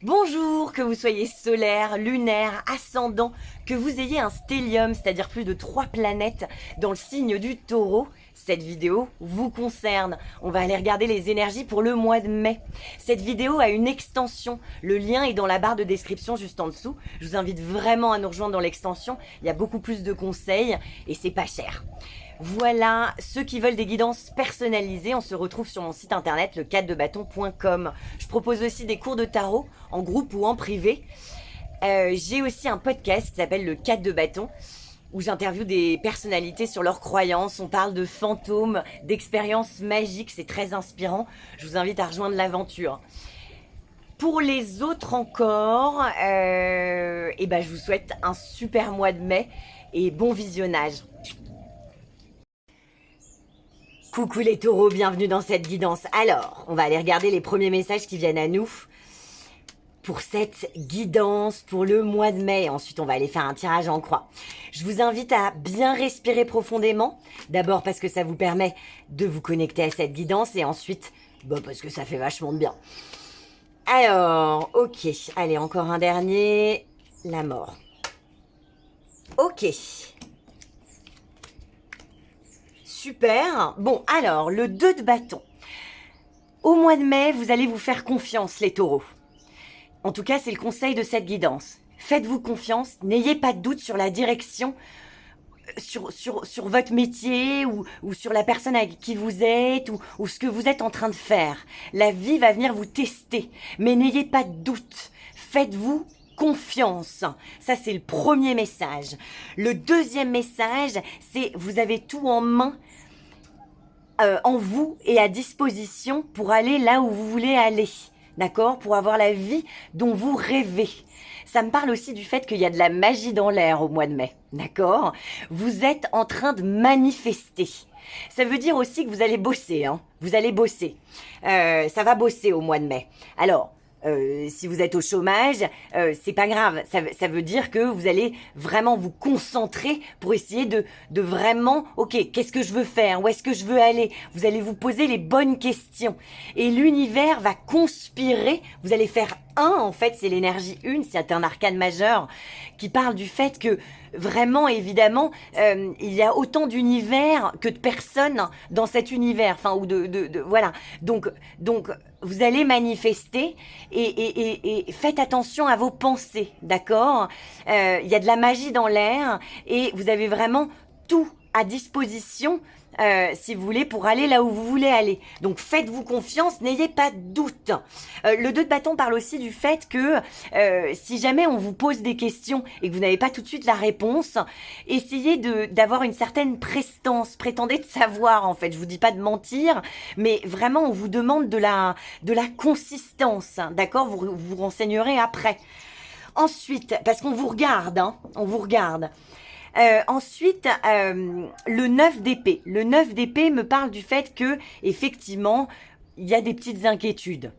Bonjour, que vous soyez solaire, lunaire, ascendant, que vous ayez un stellium, c'est-à-dire plus de 3 planètes dans le signe du taureau, cette vidéo vous concerne. On va aller regarder les énergies pour le mois de mai. Cette vidéo a une extension. Le lien est dans la barre de description juste en dessous. Je vous invite vraiment à nous rejoindre dans l'extension. Il y a beaucoup plus de conseils et c'est pas cher. Voilà, ceux qui veulent des guidances personnalisées, on se retrouve sur mon site internet le4debâton.com. Je propose aussi des cours de tarot en groupe ou en privé. J'ai aussi un podcast qui s'appelle le 4 de bâton où j'interviewe des personnalités sur leurs croyances. On parle de fantômes, d'expériences magiques, c'est très inspirant. Je vous invite à rejoindre l'aventure. Pour les autres encore, je vous souhaite un super mois de mai et bon visionnage. Coucou les taureaux, bienvenue dans cette guidance. Alors, on va aller regarder les premiers messages qui viennent à nous pour cette guidance pour le mois de mai. Ensuite, on va aller faire un tirage en croix. Je vous invite à bien respirer profondément. D'abord parce que ça vous permet de vous connecter à cette guidance et ensuite, parce que ça fait vachement de bien. Alors, ok. Allez, encore un dernier. La mort. Ok. Super. Bon, alors, le 2 de bâton. Au mois de mai, vous allez vous faire confiance, les taureaux. En tout cas, c'est le conseil de cette guidance. Faites-vous confiance, n'ayez pas de doute sur la direction, sur votre métier ou sur la personne avec qui vous êtes ou ce que vous êtes en train de faire. La vie va venir vous tester, mais n'ayez pas de doute. Faites-vous confiance. Ça, c'est le premier message. Le deuxième message, c'est vous avez tout en main, en vous et à disposition pour aller là où vous voulez aller. D'accord? Pour avoir la vie dont vous rêvez. Ça me parle aussi du fait qu'il y a de la magie dans l'air au mois de mai. D'accord? Vous êtes en train de manifester. Ça veut dire aussi que vous allez bosser. Vous allez bosser. Ça va bosser au mois de mai. Alors, si vous êtes au chômage, c'est pas grave. Ça veut dire que vous allez vraiment vous concentrer pour essayer de vraiment, ok, qu'est-ce que je veux faire? Où est-ce que je veux aller? Vous allez vous poser les bonnes questions. Et l'univers va conspirer. Vous allez faire en fait, c'est l'énergie 1, c'est un arcane majeur qui parle du fait que vraiment, évidemment, il y a autant d'univers que de personnes dans cet univers. Enfin, ou voilà. Donc, vous allez manifester et faites attention à vos pensées, d'accord? Il y a de la magie dans l'air et vous avez vraiment tout à disposition, si vous voulez, pour aller là où vous voulez aller. Donc faites-vous confiance, n'ayez pas de doute. Le 2 de bâton parle aussi du fait que si jamais on vous pose des questions et que vous n'avez pas tout de suite la réponse, essayez d'avoir une certaine prestance, prétendez de savoir en fait. Je vous dis pas de mentir, mais vraiment on vous demande de la consistance, d'accord? Vous vous renseignerez après. Ensuite, parce qu'on vous regarde, on vous regarde. Ensuite, le 9 d'épée. Le 9 d'épée me parle du fait que, effectivement, il y a des petites inquiétudes.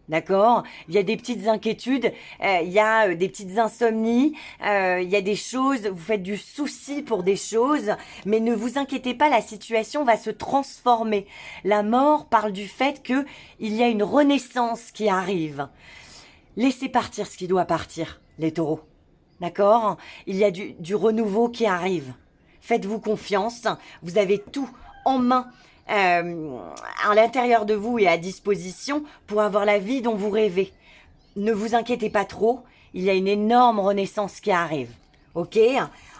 D'accord? Il y a des petites inquiétudes, il y a des petites insomnies, il y a des choses, vous faites du souci pour des choses, mais ne vous inquiétez pas, la situation va se transformer. La mort parle du fait que il y a une renaissance qui arrive. Laissez partir ce qui doit partir, les taureaux. D'accord? Il y a du renouveau qui arrive. Faites-vous confiance. Vous avez tout en main, à l'intérieur de vous et à disposition pour avoir la vie dont vous rêvez. Ne vous inquiétez pas trop. Il y a une énorme renaissance qui arrive. Ok?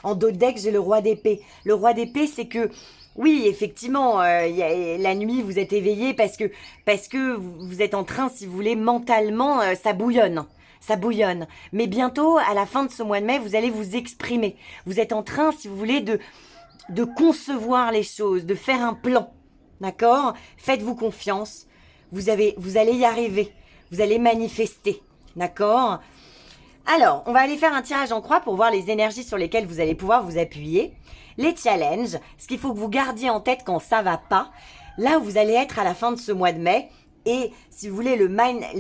En dos de deck, j'ai le roi d'épée. Le roi d'épée, c'est que oui, effectivement, la nuit, vous êtes éveillé parce que vous êtes en train, si vous voulez, mentalement, ça bouillonne. Ça bouillonne. Mais bientôt, à la fin de ce mois de mai, vous allez vous exprimer. Vous êtes en train, si vous voulez, de concevoir les choses, de faire un plan. D'accord? Faites-vous confiance. Vous allez y arriver. Vous allez manifester. D'accord? Alors, on va aller faire un tirage en croix pour voir les énergies sur lesquelles vous allez pouvoir vous appuyer. Les challenges, ce qu'il faut que vous gardiez en tête quand ça va pas. Là où vous allez être à la fin de ce mois de mai. Et si vous voulez, le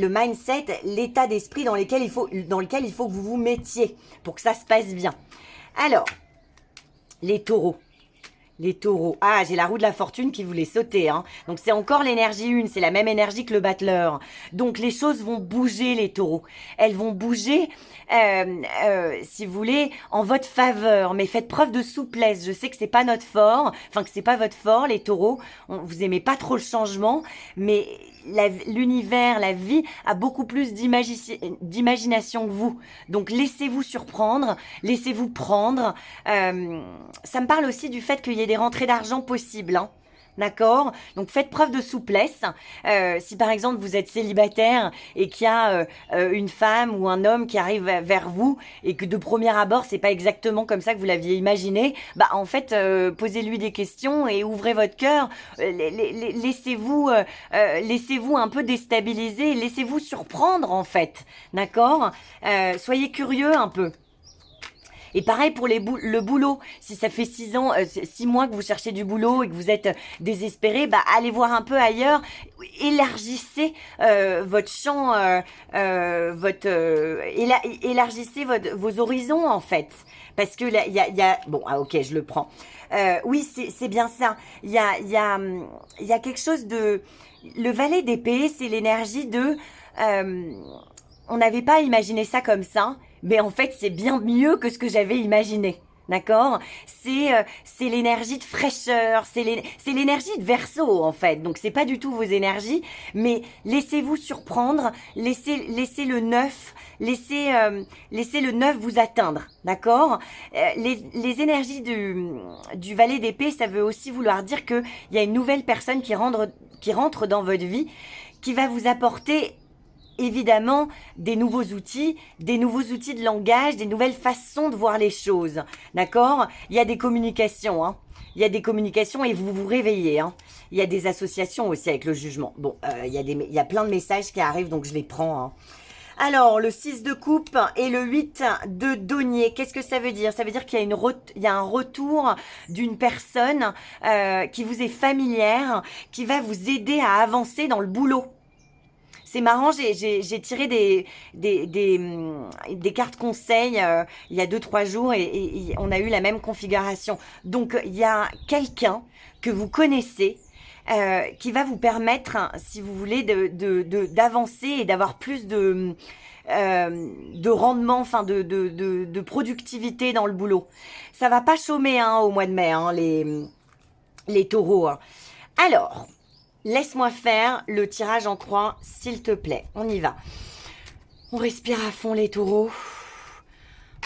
mindset, l'état d'esprit dans lequel il faut que vous vous mettiez pour que ça se passe bien. Alors, les taureaux. Les taureaux. Ah, j'ai la roue de la fortune qui voulait sauter, hein. Donc c'est encore l'énergie 1, c'est la même énergie que le battleur. Donc les choses vont bouger, les taureaux. Elles vont bouger, si vous voulez, en votre faveur. Mais faites preuve de souplesse. Je sais que c'est pas notre fort, enfin que c'est pas votre fort, les taureaux. Vous aimez pas trop le changement, mais l'univers, la vie a beaucoup plus d'imagination que vous. Donc laissez-vous surprendre, laissez-vous prendre. Ça me parle aussi du fait qu'il y ait des rentrées d'argent possibles, hein. D'accord? Donc faites preuve de souplesse. Si par exemple vous êtes célibataire et qu'il y a une femme ou un homme qui arrive vers vous et que de premier abord c'est pas exactement comme ça que vous l'aviez imaginé, bah en fait posez-lui des questions et ouvrez votre cœur. Laissez-vous un peu déstabiliser, laissez-vous surprendre en fait. D'accord? Soyez curieux un peu. Et pareil pour le boulot. Si ça fait 6 ans, 6 mois que vous cherchez du boulot et que vous êtes désespéré, bah allez voir un peu ailleurs. Élargissez votre champ, élargissez vos horizons en fait. Parce que là, il y a, bon, ah ok, je le prends. Oui, c'est bien ça. Il y a quelque chose de, le valet d'épée, c'est l'énergie de, on n'avait pas imaginé ça comme ça. Mais en fait, c'est bien mieux que ce que j'avais imaginé. D'accord? C'est l'énergie de fraîcheur, c'est l'énergie de Verseau en fait. Donc c'est pas du tout vos énergies, mais laissez-vous surprendre, laissez le neuf, laissez le neuf vous atteindre. D'accord? Les énergies du valet d'épée, ça veut aussi vouloir dire que il y a une nouvelle personne qui rentre dans votre vie, qui va vous apporter évidemment des nouveaux outils de langage, des nouvelles façons de voir les choses. D'accord? Il y a des communications, hein. Il y a des communications et vous vous réveillez, hein. Il y a des associations aussi avec le jugement. Bon, il y a plein de messages qui arrivent, donc je les prends, hein. Alors, le 6 de coupe et le 8 de denier, qu'est-ce que ça veut dire? Ça veut dire qu'il y a un retour d'une personne qui vous est familière, qui va vous aider à avancer dans le boulot. C'est marrant, j'ai tiré des cartes conseils il y a 2, 3 jours et on a eu la même configuration. Donc il y a quelqu'un que vous connaissez qui va vous permettre, si vous voulez, d'avancer et d'avoir plus de rendement, enfin de productivité dans le boulot. Ça va pas chômer hein, au mois de mai, hein, les taureaux, hein. Alors, laisse-moi faire le tirage en croix, s'il te plaît. On y va. On respire à fond, les taureaux.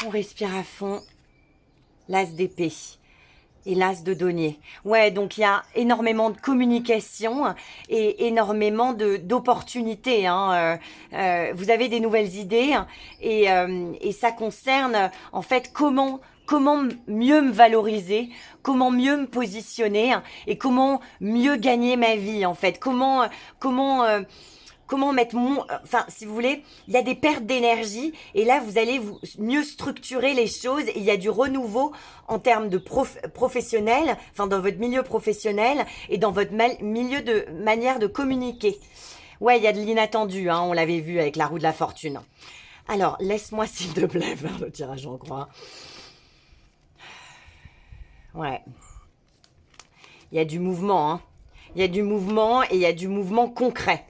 On respire à fond. L'as d'épée et l'as de denier. Ouais, donc il y a énormément de communication et énormément d'opportunités, hein. Vous avez des nouvelles idées et ça concerne en fait comment mieux me valoriser, comment mieux me positionner et comment mieux gagner ma vie en fait. Comment mettre enfin si vous voulez, il y a des pertes d'énergie et là vous allez mieux structurer les choses et il y a du renouveau en termes de professionnel, enfin dans votre milieu professionnel et dans votre milieu de manière de communiquer. Ouais, il y a de l'inattendu, hein, on l'avait vu avec la roue de la fortune. Alors, laisse-moi s'il te plaît faire le tirage en croix. Ouais. Il y a du mouvement, hein. Il y a du mouvement et il y a du mouvement concret.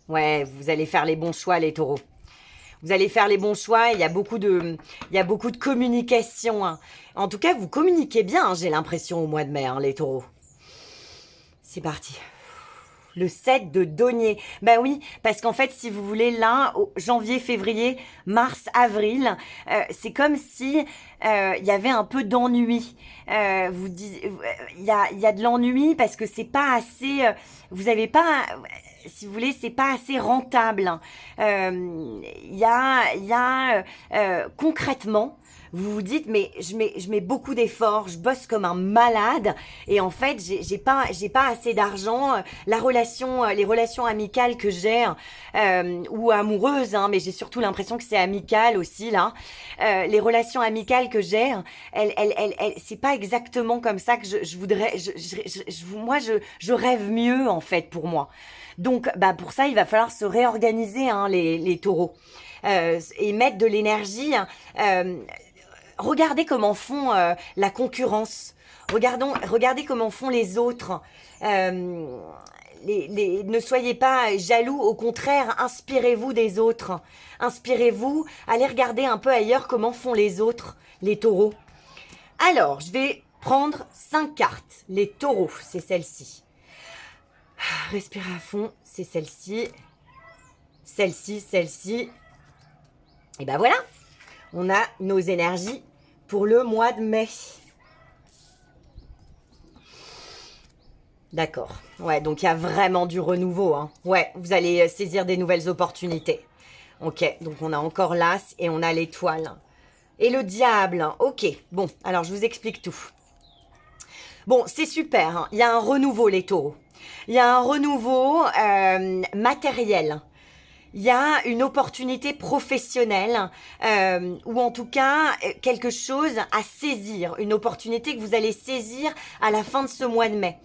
Ouais, vous allez faire les bons choix, les taureaux. Vous allez faire les bons choix. Il y a beaucoup de communication, hein. En tout cas, vous communiquez bien, hein, j'ai l'impression, au mois de mai, hein, les taureaux. C'est parti. Le 7 de denier. Ben oui, parce qu'en fait, si vous voulez, là, janvier, février, mars, avril, c'est comme si il y avait un peu d'ennui. Il y a de l'ennui parce que c'est pas assez. Vous avez pas. Si vous voulez, c'est pas assez rentable. Concrètement, vous vous dites mais je mets beaucoup d'efforts, je bosse comme un malade et en fait j'ai pas assez d'argent. Les relations amicales que j'ai ou amoureuses, hein, mais j'ai surtout l'impression que c'est amical aussi là. Les relations amicales que j'ai, c'est pas exactement comme ça que je voudrais. Moi je rêve mieux en fait pour moi. Donc, bah pour ça, il va falloir se réorganiser, hein, les taureaux, et mettre de l'énergie. regardez comment font la concurrence. Regardez comment font les autres. Ne soyez pas jaloux, au contraire, inspirez-vous des autres. Inspirez-vous, allez regarder un peu ailleurs comment font les autres, les taureaux. Alors, je vais prendre 5 cartes. Les taureaux, c'est celle-ci. Respirez à fond, c'est celle-ci. Celle-ci. Et ben voilà, on a nos énergies pour le mois de mai. D'accord. Ouais, donc il y a vraiment du renouveau. Hein. Ouais, vous allez saisir des nouvelles opportunités. Ok, donc on a encore l'as et on a l'étoile. Et le diable. Ok, bon, alors je vous explique tout. Bon, c'est super. Hein. Il y a un renouveau, les taureaux. Il y a un renouveau matériel. Il y a une opportunité professionnelle ou en tout cas quelque chose à saisir, une opportunité que vous allez saisir à la fin de ce mois de mai.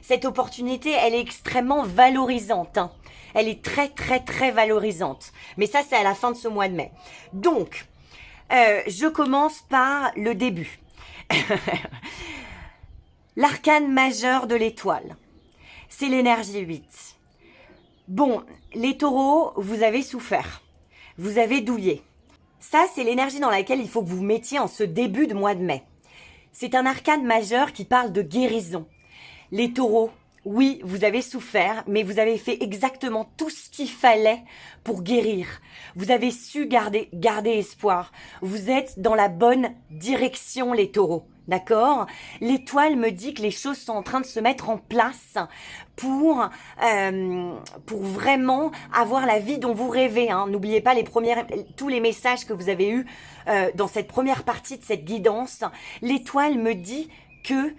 Cette opportunité, elle est extrêmement valorisante. Hein. Elle est très, très, très valorisante. Mais ça, c'est à la fin de ce mois de mai. Donc, je commence par le début. L'arcane majeur de l'étoile, c'est l'énergie 8. Bon, les taureaux, vous avez souffert. Vous avez douillé. Ça, c'est l'énergie dans laquelle il faut que vous vous mettiez en ce début de mois de mai. C'est un arcane majeur qui parle de guérison. Les taureaux, oui, vous avez souffert, mais vous avez fait exactement tout ce qu'il fallait pour guérir. Vous avez su garder espoir. Vous êtes dans la bonne direction, les taureaux. D'accord? L'étoile me dit que les choses sont en train de se mettre en place pour vraiment avoir la vie dont vous rêvez. Hein. N'oubliez pas tous les messages que vous avez eus dans cette première partie de cette guidance. L'étoile me dit que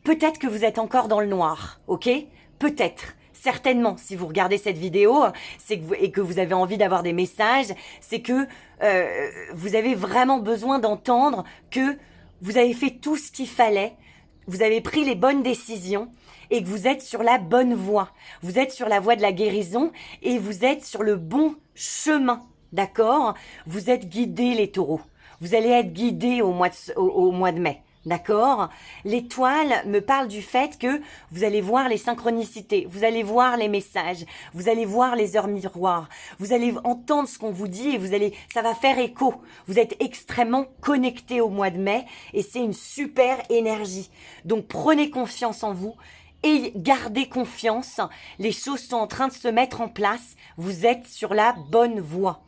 peut-être que vous êtes encore dans le noir, ok? Peut-être. Certainement, si vous regardez cette vidéo, et que vous avez envie d'avoir des messages, c'est que vous avez vraiment besoin d'entendre que vous avez fait tout ce qu'il fallait, vous avez pris les bonnes décisions et que vous êtes sur la bonne voie. Vous êtes sur la voie de la guérison et vous êtes sur le bon chemin, d'accord? Vous êtes guidés, les taureaux. Vous allez être guidés au mois de mai. D'accord? L'étoile me parle du fait que vous allez voir les synchronicités, vous allez voir les messages, vous allez voir les heures miroirs, vous allez entendre ce qu'on vous dit et ça va faire écho. Vous êtes extrêmement connectés au mois de mai et c'est une super énergie. Donc prenez confiance en vous et gardez confiance. Les choses sont en train de se mettre en place. Vous êtes sur la bonne voie.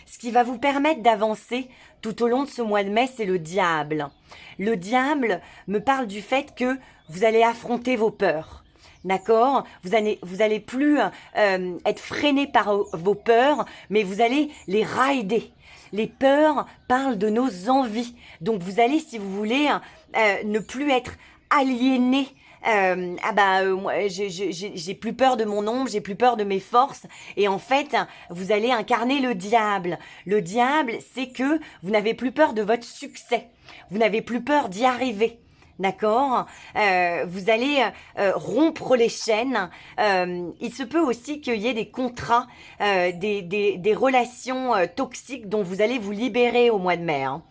Ce qui va vous permettre d'avancer tout au long de ce mois de mai, c'est le diable. Le diable me parle du fait que vous allez affronter vos peurs. D'accord? Vous allez plus être freiné par vos peurs, mais vous allez les rider. Les peurs parlent de nos envies. Donc vous allez, si vous voulez, ne plus être aliéné. Moi, j'ai plus peur de mon ombre, j'ai plus peur de mes forces. Et en fait, vous allez incarner le diable. Le diable, c'est que vous n'avez plus peur de votre succès. Vous n'avez plus peur d'y arriver. D'accord? Vous allez rompre les chaînes. Il se peut aussi qu'il y ait des contrats, des relations toxiques dont vous allez vous libérer au mois de mai. Hein.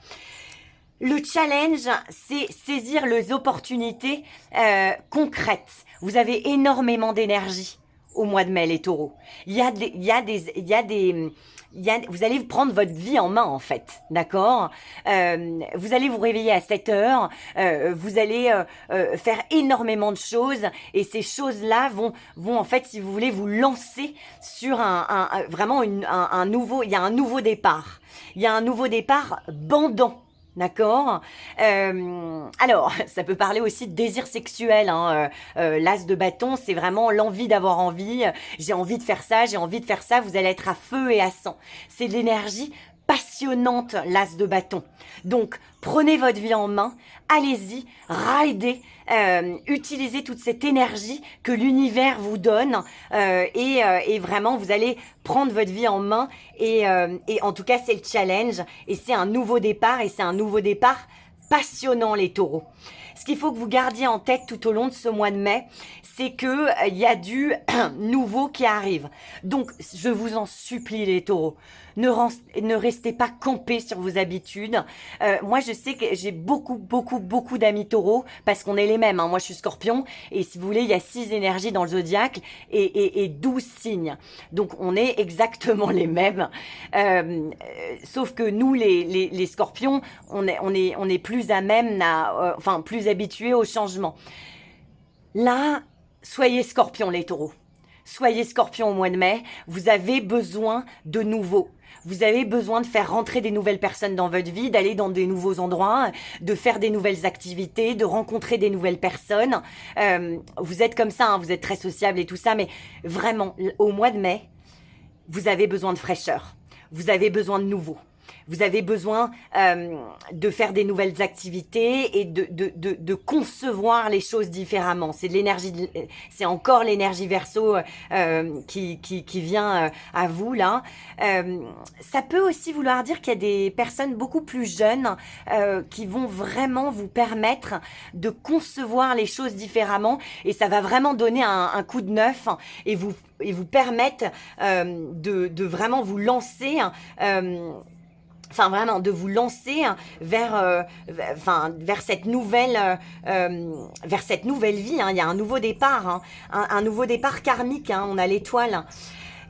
Le challenge, c'est saisir les opportunités concrètes. Vous avez énormément d'énergie au mois de mai, les taureaux. Vous allez prendre votre vie en main, en fait, d'accord? Vous allez vous réveiller à 7 heures, vous allez faire énormément de choses, et ces choses-là vont en fait, si vous voulez, vous lancer sur vraiment un nouveau, il y a un nouveau départ. Il y a un nouveau départ bandant. D'accord. Alors, ça peut parler aussi de désir sexuel. Hein. L'as de bâton, c'est vraiment l'envie d'avoir envie. J'ai envie de faire ça, j'ai envie de faire ça. Vous allez être à feu et à sang. C'est de l'énergie passionnante, l'as de bâton. Donc, prenez votre vie en main. Allez-y, ridez. Utilisez toute cette énergie que l'univers vous donne et vraiment vous allez prendre votre vie en main et en tout cas c'est le challenge et c'est un nouveau départ et c'est un nouveau départ passionnant les taureaux. Ce qu'il faut que vous gardiez en tête tout au long de ce mois de mai, c'est que il y a du nouveau qui arrive. Donc, je vous en supplie les taureaux, ne restez pas campés sur vos habitudes. Moi, je sais que j'ai beaucoup d'amis taureaux parce qu'on est les mêmes. Hein. Moi, je suis scorpion et si vous voulez, il y a 6 énergies dans le zodiaque et 12 signes. Donc, on est exactement les mêmes. Sauf que nous, les scorpions, on est plus à même, enfin, plus habitués au changement. Là, soyez scorpions les taureaux. Soyez scorpions au mois de mai. Vous avez besoin de nouveau. Vous avez besoin de faire rentrer des nouvelles personnes dans votre vie, d'aller dans des nouveaux endroits, de faire des nouvelles activités, de rencontrer des nouvelles personnes. Vous êtes comme ça, hein, vous êtes très sociable et tout ça, mais vraiment, au mois de mai, vous avez besoin de fraîcheur. Vous avez besoin de nouveau. Vous avez besoin de faire des nouvelles activités et de concevoir les choses différemment. C'est de l'énergie, c'est encore l'énergie Verseau qui vient à vous là. Ça peut aussi vouloir dire qu'il y a des personnes beaucoup plus jeunes qui vont vraiment vous permettre de concevoir les choses différemment et ça va vraiment donner un coup de neuf et vous permettre de vraiment vous lancer. Enfin vraiment de vous lancer vers cette nouvelle vie. Hein. Il y a un nouveau départ, hein. Un nouveau départ karmique. Hein. On a l'étoile.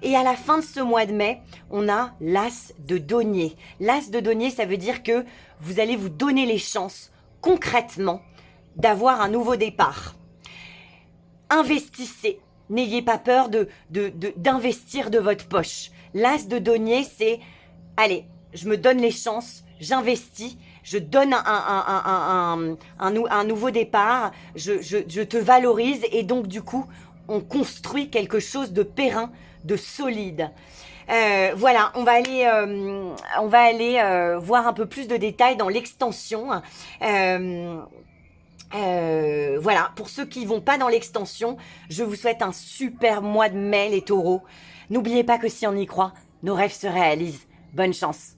Et à la fin de ce mois de mai, on a l'as de denier. L'as de denier, ça veut dire que vous allez vous donner les chances concrètement d'avoir un nouveau départ. Investissez. N'ayez pas peur d'investir de votre poche. L'as de denier, c'est allez. Je me donne les chances, j'investis, je donne un nouveau départ, je te valorise et donc du coup, on construit quelque chose de périn, de solide. Voilà, on va aller voir un peu plus de détails dans l'extension. Voilà, pour ceux qui vont pas dans l'extension, je vous souhaite un super mois de mai les taureaux. N'oubliez pas que si on y croit, nos rêves se réalisent. Bonne chance.